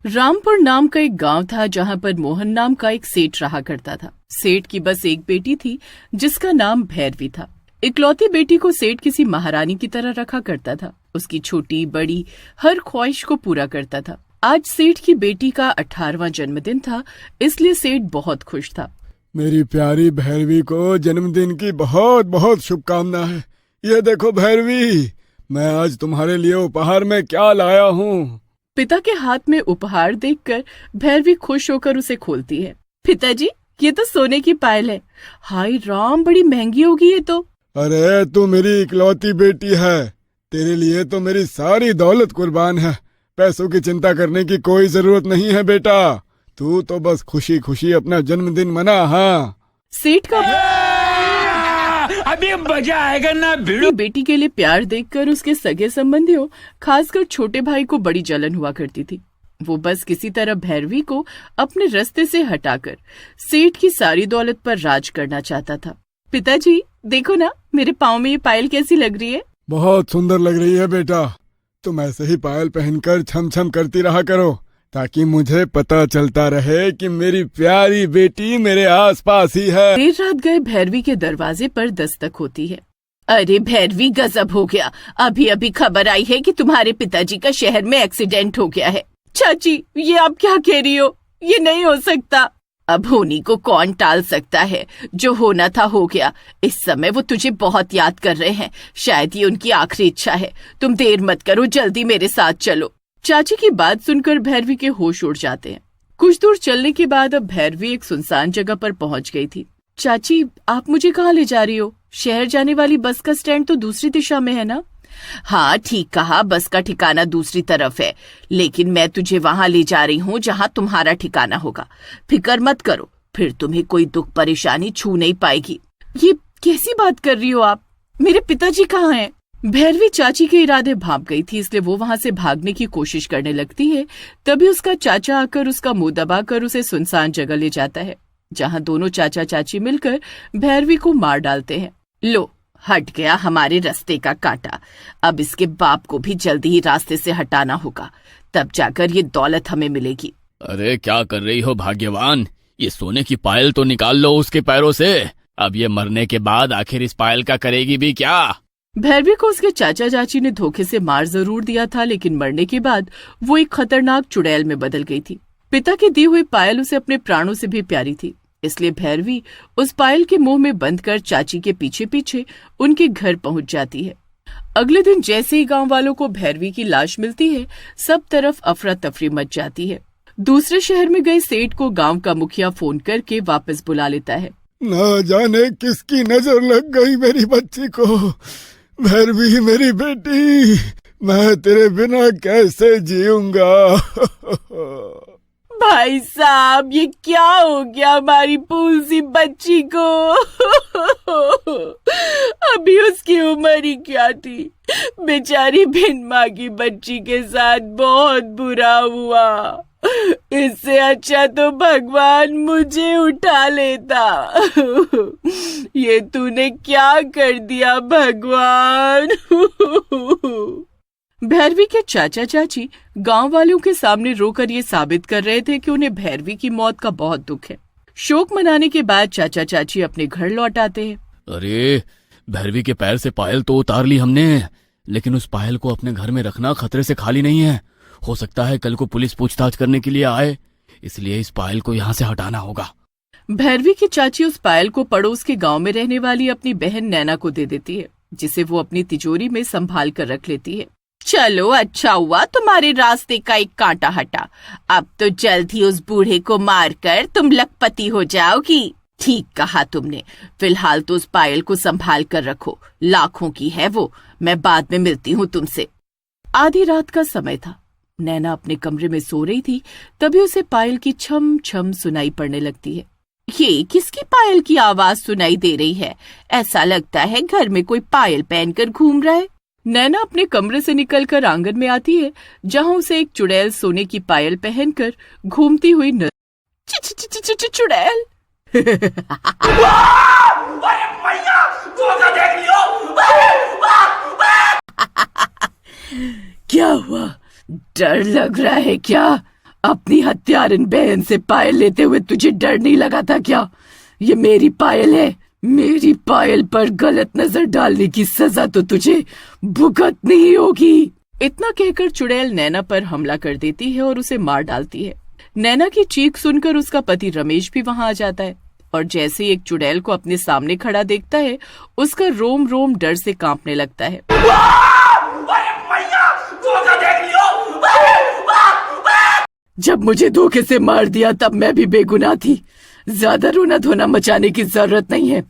रामपुर नाम का एक गांव था जहां पर मोहन नाम का एक सेठ रहा करता था। सेठ की बस एक बेटी थी जिसका नाम भैरवी था। इकलौती बेटी को सेठ किसी महारानी की तरह रखा करता था। उसकी छोटी बड़ी हर ख्वाहिश को पूरा करता था। आज सेठ की बेटी का 18वां जन्मदिन था, इसलिए सेठ बहुत खुश था। मेरी प्यारी भैरवी को जन्मदिन की बहुत बहुत शुभकामना है। ये देखो भैरवी, मैं आज तुम्हारे लिए उपहार में क्या लाया हूँ। पिता के हाथ में उपहार देखकर भैरवी खुश होकर उसे खोलती है। पिताजी, ये तो सोने की पायल है। हाय राम, बड़ी महंगी होगी ये तो। अरे तू मेरी इकलौती बेटी है, तेरे लिए तो मेरी सारी दौलत कुर्बान है। पैसों की चिंता करने की कोई जरूरत नहीं है बेटा, तू तो बस खुशी खुशी अपना जन्मदिन मना। हाँ, सेठ का अभी मजा आएगा ना भिड़ो। बेटी के लिए प्यार देखकर उसके सगे संबंधियों, खासकर छोटे भाई को बड़ी जलन हुआ करती थी। वो बस किसी तरह भैरवी को अपने रास्ते से हटाकर सेठ की सारी दौलत पर राज करना चाहता था। पिताजी देखो ना, मेरे पाँव में ये पायल कैसी लग रही है। बहुत सुंदर लग रही है बेटा, तुम ऐसे ही पायल पहनकर छम छम करती रहा करो ताकि मुझे पता चलता रहे कि मेरी प्यारी बेटी मेरे आसपास ही है। देर रात गए भैरवी के दरवाजे पर दस्तक होती है। अरे भैरवी, गजब हो गया, अभी अभी खबर आई है कि तुम्हारे पिताजी का शहर में एक्सीडेंट हो गया है। चाची, ये आप क्या कह रही हो? ये नहीं हो सकता। अब होनी को कौन टाल सकता है, जो होना था हो गया। इस समय वो तुझे बहुत याद कर रहे हैं, शायद ये उनकी आखिरी इच्छा है। तुम देर मत करो, जल्दी मेरे साथ चलो। चाची की बात सुनकर भैरवी के होश उड़ जाते हैं। कुछ दूर चलने के बाद अब भैरवी एक सुनसान जगह पर पहुंच गई थी। चाची, आप मुझे कहाँ ले जा रही हो? शहर जाने वाली बस का स्टैंड तो दूसरी दिशा में है ना? हाँ ठीक कहा, बस का ठिकाना दूसरी तरफ है, लेकिन मैं तुझे वहाँ ले जा रही हूँ जहाँ तुम्हारा ठिकाना होगा। फिक्र मत करो, फिर तुम्हें कोई दुख परेशानी छू नहीं पाएगी। ये कैसी बात कर रही हो आप? मेरे पिताजी कहाँ हैं? भैरवी चाची के इरादे भाप गई थी, इसलिए वो वहां से भागने की कोशिश करने लगती है। तभी उसका चाचा आकर उसका मुंह दबाकर उसे सुनसान जगह ले जाता है, जहां दोनों चाचा चाची मिलकर भैरवी को मार डालते हैं। लो, हट गया हमारे रास्ते का कांटा। अब इसके बाप को भी जल्दी ही रास्ते से हटाना होगा, तब जाकर ये दौलत हमें मिलेगी। अरे क्या कर रही हो भाग्यवान, ये सोने की पायल तो निकाल लो उसके पैरों से। अब ये मरने के बाद आखिर इस पायल का करेगी भी क्या? भैरवी को उसके चाचा चाची ने धोखे से मार जरूर दिया था, लेकिन मरने के बाद वो एक खतरनाक चुड़ैल में बदल गई थी। पिता की दी हुई पायल उसे अपने प्राणों से भी प्यारी थी, इसलिए भैरवी उस पायल के मुंह में बंद कर चाची के पीछे पीछे उनके घर पहुंच जाती है। अगले दिन जैसे ही गांव वालों को भैरवी की लाश मिलती है, सब तरफ अफरा तफरी मच जाती है। दूसरे शहर में गए सेठ को गांव का मुखिया फोन करके वापस बुला लेता है। न जाने किसकी नजर लग गई मेरी बच्ची को। भैरवी मेरी बेटी, मैं तेरे बिना कैसे जीऊंगा। भाई साहब, ये क्या हो गया हमारी फूल सी बच्ची को? अभी उसकी उम्र ही क्या थी। बेचारी बिन माँ की बच्ची के साथ बहुत बुरा हुआ। इससे अच्छा तो भगवान मुझे उठा लेता। ये तूने क्या कर दिया भगवान? भैरवी के चाचा चाची गांव वालों के सामने रोकर ये साबित कर रहे थे कि उन्हें भैरवी की मौत का बहुत दुख है। शोक मनाने के बाद चाचा चाची अपने घर लौट आते हैं। अरे भैरवी के पैर से पायल तो उतार ली हमने, लेकिन उस पायल को अपने घर में रखना खतरे से खाली नहीं है। हो सकता है कल को पुलिस पूछताछ करने के लिए आए, इसलिए इस पायल को यहाँ से हटाना होगा। भैरवी की चाची उस पायल को पड़ोस के गांव में रहने वाली अपनी बहन नैना को दे देती है, जिसे वो अपनी तिजोरी में संभाल कर रख लेती है। चलो, अच्छा हुआ तुम्हारे रास्ते का एक कांटा हटा। अब तो जल्द ही उस बूढ़े को मारकर तुम लखपति हो जाओगी। ठीक कहा तुमने। फिलहाल तो उस पायल को संभाल कर रखो, लाखों की है वो। मैं बाद में मिलती हूँ तुमसे। आधी रात का समय था। नैना अपने कमरे में सो रही थी, तभी उसे पायल की छम छम सुनाई पड़ने लगती है। ये किसकी पायल की आवाज सुनाई दे रही है? ऐसा लगता है घर में कोई पायल पहनकर घूम रहा है। नैना अपने कमरे से निकलकर आंगन में आती है, जहां उसे एक चुड़ैल सोने की पायल पहनकर घूमती हुई चुड़ैल। क्या हुआ? डर लग रहा है क्या? अपनी हत्यारन बहन से पायल लेते हुए तुझे डर नहीं लगा था क्या? ये मेरी पायल है, मेरी पायल पर गलत नजर डालने की सजा तो तुझे भुगतनी ही होगी। इतना कहकर चुड़ैल नैना पर हमला कर देती है और उसे मार डालती है। नैना की चीख सुनकर उसका पति रमेश भी वहां आ जाता है और जैसे ही एक चुड़ैल को अपने सामने खड़ा देखता है, उसका रोम रोम डर से कांपने लगता है। जब मुझे धोखे से मार दिया तब मैं भी बेगुनाह थी। ज्यादा रोना धोना मचाने की जरूरत नहीं है।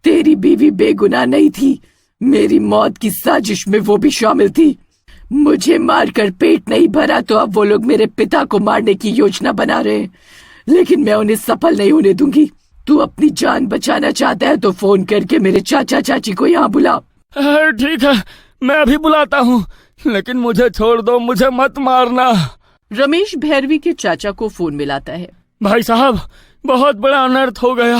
तेरी बीवी बेगुनाह नहीं थी, मेरी मौत की साजिश में वो भी शामिल थी। मुझे मारकर पेट नहीं भरा तो अब वो लोग मेरे पिता को मारने की योजना बना रहे हैं, लेकिन मैं उन्हें सफल नहीं होने दूंगी। तू अपनी जान बचाना चाहता है तो फोन करके मेरे चाचा चाची को यहाँ बुला। ठीक है, मैं अभी बुलाता हूँ, लेकिन मुझे छोड़ दो, मुझे मत मारना। रमेश भैरवी के चाचा को फोन मिलाता है। भाई साहब, बहुत बड़ा अनर्थ हो गया।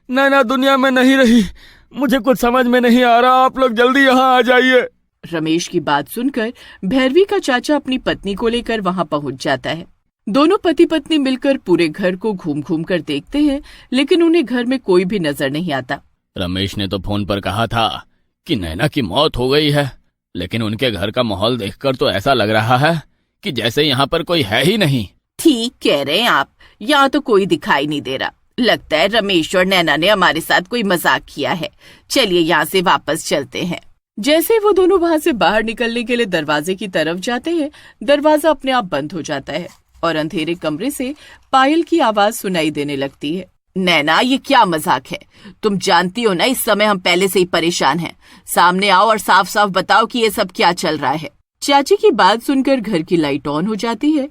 नैना दुनिया में नहीं रही, मुझे कुछ समझ में नहीं आ रहा। आप लोग जल्दी यहाँ आ जाइए। रमेश की बात सुनकर भैरवी का चाचा अपनी पत्नी को लेकर वहां पहुंच जाता है। दोनों पति पत्नी मिलकर पूरे घर को घूम घूम कर देखते हैं, लेकिन उन्हें घर में कोई भी नजर नहीं आता। रमेश ने तो फोन पर कहा था कि नैना की मौत हो गई है, लेकिन उनके घर का माहौल देखकर तो ऐसा लग रहा है कि जैसे यहाँ पर कोई है ही नहीं। ठीक कह रहे हैं आप, यहाँ तो कोई दिखाई नहीं दे रहा। लगता है रमेश और नैना ने हमारे साथ कोई मजाक किया है। चलिए यहाँ से वापस चलते हैं। जैसे वो दोनों वहां से बाहर निकलने के लिए दरवाजे की तरफ जाते हैं, दरवाजा अपने आप बंद हो जाता है और अंधेरे कमरे से पायल की आवाज सुनाई देने लगती है। नैना, ये क्या मजाक है? तुम जानती हो ना इस समय हम पहले से ही परेशान हैं। सामने आओ और साफ साफ बताओ कि ये सब क्या चल रहा है। चाची की बात सुनकर घर की लाइट ऑन हो जाती है।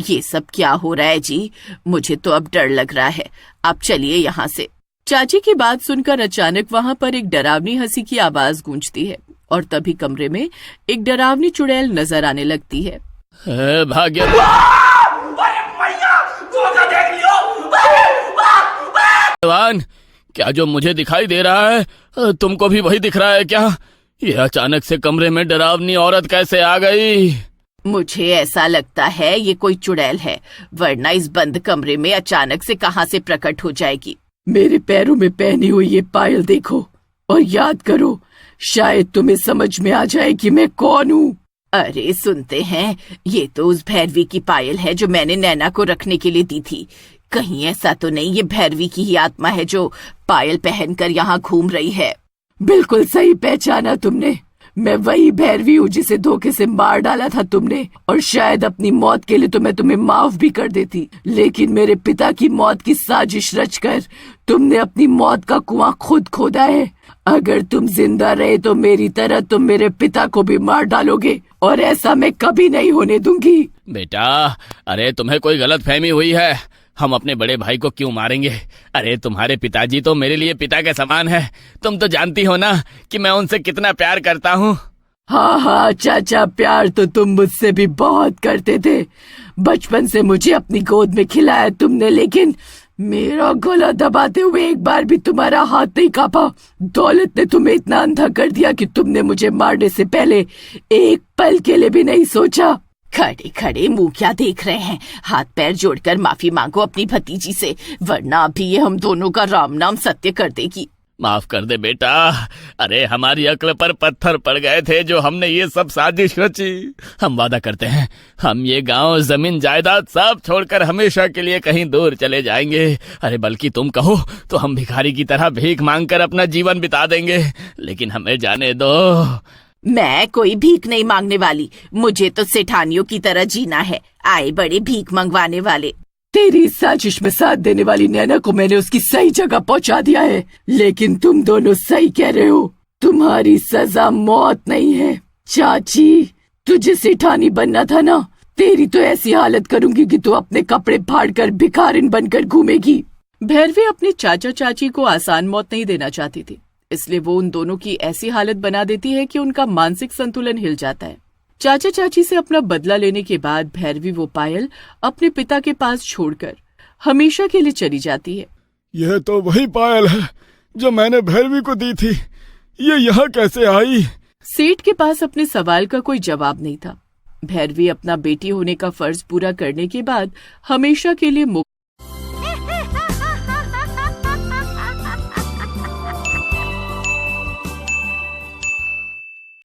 ये सब क्या हो रहा है जी? मुझे तो अब डर लग रहा है। आप चलिए यहाँ से। चाची की बात सुनकर अचानक वहाँ पर एक डरावनी हंसी की आवाज गूंजती है और तभी कमरे में एक डरावनी चुड़ैल नजर आने लगती है। भाग्य भगवान, क्या जो मुझे दिखाई दे रहा है तुमको भी वही दिख रहा है क्या? ये अचानक से कमरे में डरावनी औरत कैसे आ गई? मुझे ऐसा लगता है ये कोई चुड़ैल है, वरना इस बंद कमरे में अचानक से कहां से प्रकट हो जाएगी। मेरे पैरों में पहनी हुई ये पायल देखो और याद करो, शायद तुम्हें समझ में आ जाए कि मैं कौन हूँ। अरे सुनते हैं, ये तो उस भैरवी की पायल है जो मैंने नैना को रखने के लिए दी थी। कहीं ऐसा तो नहीं ये भैरवी की ही आत्मा है जो पायल पहनकर यहाँ घूम रही है? बिल्कुल सही पहचाना तुमने। मैं वही भैरवी हूँ जिसे धोखे से मार डाला था तुमने, और शायद अपनी मौत के लिए तो मैं तुम्हें माफ भी कर देती, लेकिन मेरे पिता की मौत की साजिश रचकर तुमने अपनी मौत का कुआं खुद खोदा है। अगर तुम जिंदा रहे तो मेरी तरह तुम मेरे पिता को भी मार डालोगे, और ऐसा मैं कभी नहीं होने दूंगी। बेटा, अरे तुम्हें कोई गलत फहमी हुई है। हम अपने बड़े भाई को क्यों मारेंगे? अरे तुम्हारे पिताजी तो मेरे लिए पिता के समान है। तुम तो जानती हो ना कि मैं उनसे कितना प्यार करता हूँ। हाँ चाचा, प्यार तो तुम मुझसे भी बहुत करते थे। बचपन से मुझे अपनी गोद में खिलाया तुमने, लेकिन मेरा गला दबाते हुए एक बार भी तुम्हारा हाथ नहीं कांपा। दौलत ने तुम्हें इतना अंधा कर दिया कि तुमने मुझे मारने से पहले एक पल के लिए भी नहीं सोचा। खड़े खड़े मुंह क्या देख रहे हैं? हाथ पैर जोड़कर माफी मांगो अपनी भतीजी से, वरना अभी ये हम दोनों का राम नाम सत्य कर देगी। माफ कर दे बेटा। अरे हमारी अक्ल पर पत्थर पड़ गए थे जो हमने ये सब साजिश रची। हम वादा करते हैं, हम ये गांव, जमीन, जायदाद सब छोड़कर हमेशा के लिए कहीं दूर चले जाएंगे। अरे बल्कि तुम कहो तो हम भिखारी की तरह भीख मांगकर अपना जीवन बिता देंगे, लेकिन हमें जाने दो। मैं कोई भीख नहीं मांगने वाली, मुझे तो सेठानियों की तरह जीना है। आए बड़े भीख मंगवाने वाले। तेरी साजिश में साथ देने वाली नैना को मैंने उसकी सही जगह पहुंचा दिया है, लेकिन तुम दोनों सही कह रहे हो। तुम्हारी सजा मौत नहीं है। चाची, तुझे सेठानी बनना था ना? तेरी तो ऐसी हालत करूंगी कि तू अपने कपड़े फाड़कर भिखारिन बनकर घूमेगी। भैरवी अपने चाचा चाची को आसान मौत नहीं देना चाहती थी, इसलिए वो उन दोनों की ऐसी हालत बना देती है कि उनका मानसिक संतुलन हिल जाता है। चाचा चाची से अपना बदला लेने के बाद भैरवी वो पायल अपने पिता के पास छोड़कर हमेशा के लिए चली जाती है। यह तो वही पायल है जो मैंने भैरवी को दी थी। ये यहाँ कैसे आई? सेठ के पास अपने सवाल का कोई जवाब नहीं था। भैरवी अपना बेटी होने का फर्ज पूरा करने के बाद हमेशा के लिए मुक्त